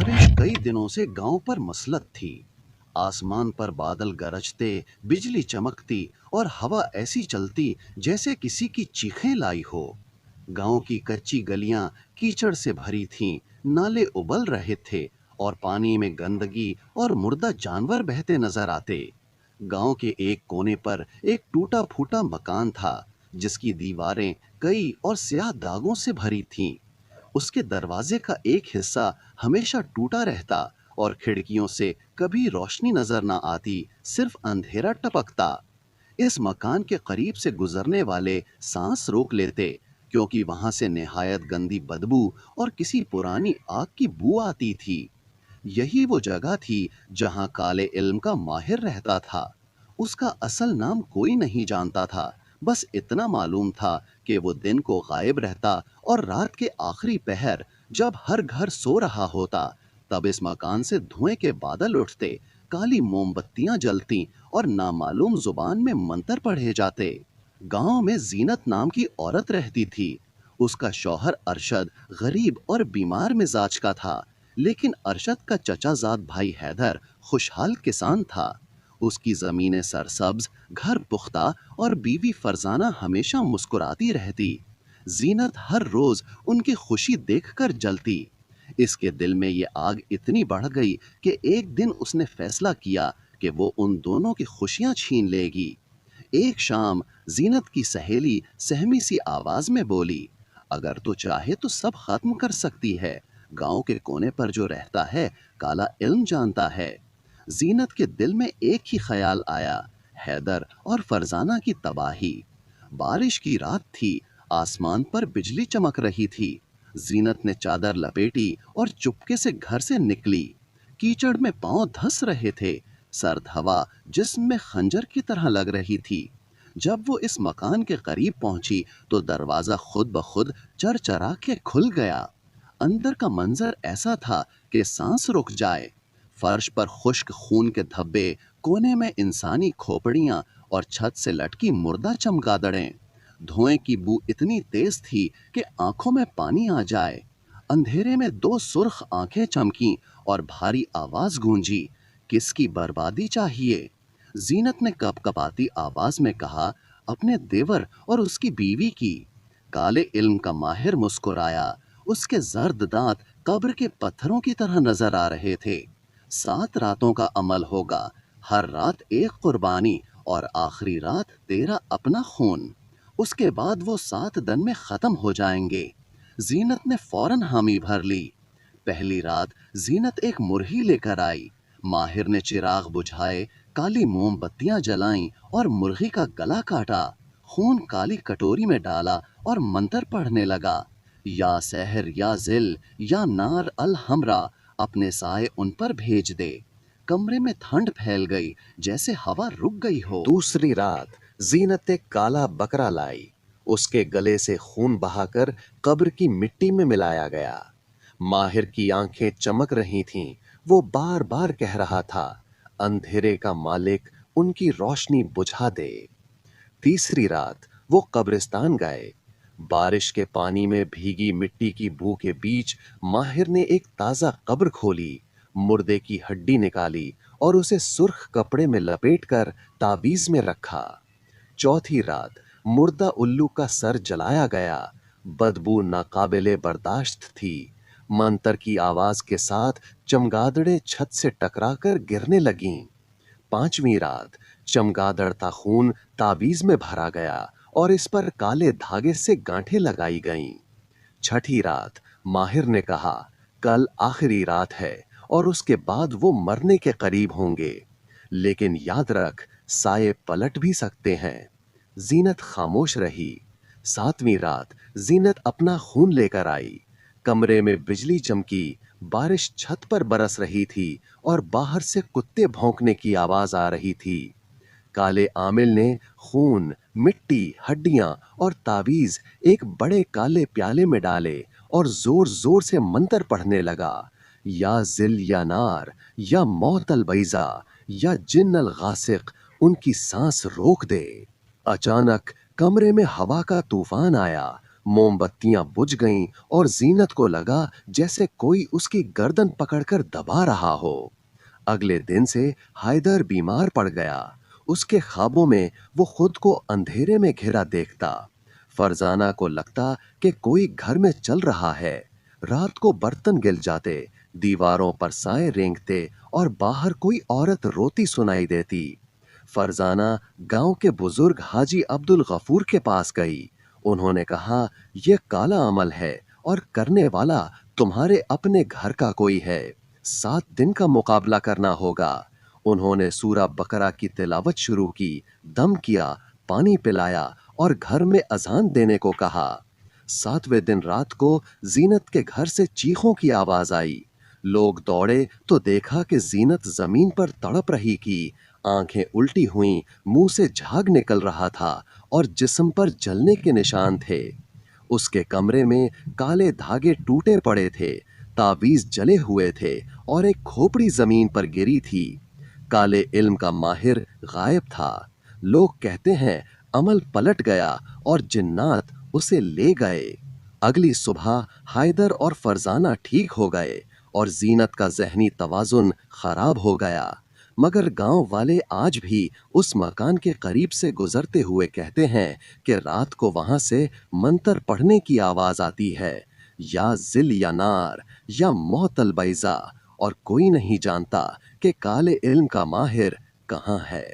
बारिश कई दिनों से गांव पर मसलत थी। आसमान पर बादल गरजते, बिजली चमकती और हवा ऐसी चलती जैसे किसी की चीखें लाई हो। गांव की कच्ची गलियां कीचड़ से भरी थीं, नाले उबल रहे थे और पानी में गंदगी और मुर्दा जानवर बहते नजर आते। गांव के एक कोने पर एक टूटा फूटा मकान था, जिसकी दीवारें कई और स्याह दागों से भरी थीं। उसके दरवाजे का एक हिस्सा हमेशा टूटा रहता और खिड़कियों से कभी रोशनी नजर न आती, सिर्फ अंधेरा टपकता। इस मकान के करीब से गुजरने वाले सांस रोक लेते, क्योंकि वहां से निहायत गंदी बदबू और किसी पुरानी आग की बू आती थी। यही वो जगह थी जहां काले इल्म का माहिर रहता था। उसका असल नाम कोई नहीं जानता था, बस इतना मालूम था कि वो दिन को गायब रहता और रात के आखिरी पहर, जब हर घर सो रहा होता, तब इस मकान से धुएं के बादल उठते, काली मोमबत्तियां जलती और नामालूम जुबान में मंतर पढ़े जाते। गांव में जीनत नाम की औरत रहती थी। उसका शौहर अरशद गरीब और बीमार मिजाज का था, लेकिन अरशद का चचाजाद भाई हैदर खुशहाल किसान था। उसकी जमीनें सरसब्ज, घर पुख्ता और बीवी फरजाना हमेशा मुस्कुराती रहती। जीनत हर रोज उनकी खुशी देखकर जलती। इसके दिल में ये आग इतनी बढ़ गई कि एक दिन उसने फैसला किया कि वो उन दोनों की खुशियां छीन लेगी। एक शाम जीनत की सहेली सहमी सी आवाज में बोली, अगर तो चाहे तो सब खत्म कर सकती है। गांव के कोने पर जो रहता है, काला इल्म जानता है। जीनत के दिल में एक ही ख्याल आया, हैदर और फरजाना की तबाही। बारिश की रात थी, आसमान पर बिजली चमक रही थी। जीनत ने चादर लपेटी और चुपके से घर से निकली। कीचड़ में पांव धंस रहे थे, सर्द हवा जिस्म में खंजर की तरह लग रही थी। जब वो इस मकान के करीब पहुंची तो दरवाजा खुद ब खुद चरचरा के खुल गया। अंदर का मंजर ऐसा था कि सांस रुक जाए। फर्श पर खुश्क खून के धब्बे, कोने में इंसानी खोपड़ियां और छत से लटकी मुर्दा चमगादड़ें। धुएं की बू इतनी तेज थी कि आंखों में पानी आ जाए। अंधेरे में दो सुर्ख आंखें चमकीं और भारी आवाज गूंजी, किसकी बर्बादी चाहिए? जीनत ने कपकपाती आवाज में कहा, अपने देवर और उसकी बीवी की। काले इल्म का माहिर मुस्कुराया। उसके जर्द दांत कब्र के पत्थरों की तरह नजर आ रहे थे। 7 रातों का अमल होगा, हर रात एक कुर्बानी और आखिरी रात तेरा अपना खून। उसके बाद वो 7 दिन में खत्म हो जाएंगे। जीनत ने फौरन हामी भर ली। पहली रात जीनत एक मुरही लेकर आई। माहिर ने चिराग बुझाए, काली मोमबत्तियां जलाईं और मुर्गी का गला काटा। खून काली कटोरी में डाला और मंतर पढ़ने लगा, या सहर या जिल या नार अल हमरा, अपने साए उन पर भेज दे। कमरे में ठंड फैल गई, जैसे हवा रुक गई हो। दूसरी रात जीनत एक काला बकरा लाई। उसके गले से खून बहाकर कब्र की मिट्टी में मिलाया गया। माहिर की आंखें चमक रही थीं। वो बार बार कह रहा था, अंधेरे का मालिक उनकी रोशनी बुझा दे। तीसरी रात वो कब्रिस्तान गए। बारिश के पानी में भीगी मिट्टी की बू के बीच माहिर ने एक ताजा कब्र खोली, मुर्दे की हड्डी निकाली और उसे सुर्ख कपड़े में लपेटकर तावीज में रखा। चौथी रात मुर्दा उल्लू का सर जलाया गया। बदबू नाकाबिले बर्दाश्त थी। मंतर की आवाज के साथ चमगादड़ें छत से टकराकर गिरने लगीं। पांचवी रात चमगादड़ का खून तावीज में भरा गया और इस पर काले धागे से गांठें लगाई गईं। छठी रात माहिर ने कहा, कल आखिरी रात है और उसके बाद वो मरने के करीब होंगे, लेकिन याद रख, साये पलट भी सकते हैं। जीनत खामोश रही। सातवीं रात जीनत अपना खून लेकर आई। कमरे में बिजली चमकी, बारिश छत पर बरस रही थी और बाहर से कुत्ते भौंकने की आवाज आ रही थी। काले आमिल ने खून, मिट्टी, हड्डियां और तावीज एक बड़े काले प्याले में डाले और जोर जोर से मंतर पढ़ने लगा, या जिल या नार या मौत अल बैजा या जिन अल गासिक, उनकी सांस रोक दे। अचानक कमरे में हवा का तूफान आया। موم بتیاں بجھ گئیں اور زینت کو لگا جیسے کوئی اس کی گردن پکڑ کر دبا رہا ہو۔ اگلے دن سے حیدر بیمار پڑ گیا۔ اس کے خوابوں میں وہ خود کو اندھیرے میں گھرا دیکھتا۔ فرزانہ کو لگتا کہ کوئی گھر میں چل رہا ہے۔ رات کو برتن گل جاتے، دیواروں پر سائے رینگتے اور باہر کوئی عورت روتی سنائی دیتی۔ فرزانہ گاؤں کے بزرگ حاجی عبد الغفور کے پاس گئی۔ انہوں نے کہا، یہ کالا عمل ہے اور کرنے والا تمہارے اپنے گھر کا کوئی ہے۔ 7 دن کا مقابلہ کرنا ہوگا۔ انہوں نے سورہ بقرہ کی تلاوت شروع کی، دم کیا، پانی پلایا اور گھر میں اذان دینے کو کہا۔ 7ویں دن رات کو زینت کے گھر سے چیخوں کی آواز آئی۔ لوگ دوڑے تو دیکھا کہ زینت زمین پر تڑپ رہی کی، آنکھیں الٹی ہوئیں، منہ سے جھاگ نکل رہا تھا اور جسم پر جلنے کے نشان تھے۔ اس کے کمرے میں کالے دھاگے ٹوٹے پڑے تھے، تعویذ جلے ہوئے تھے اور ایک کھوپڑی زمین پر گری تھی۔ کالے علم کا ماہر غائب تھا۔ لوگ کہتے ہیں عمل پلٹ گیا اور جنات اسے لے گئے۔ اگلی صبح حیدر اور فرزانہ ٹھیک ہو گئے اور زینت کا ذہنی توازن خراب ہو گیا، مگر گاؤں والے آج بھی اس مکان کے قریب سے گزرتے ہوئے کہتے ہیں کہ رات کو وہاں سے منتر پڑھنے کی آواز آتی ہے، یا ذل یا نار یا موت البیضا، اور کوئی نہیں جانتا کہ کالے علم کا ماہر کہاں ہے۔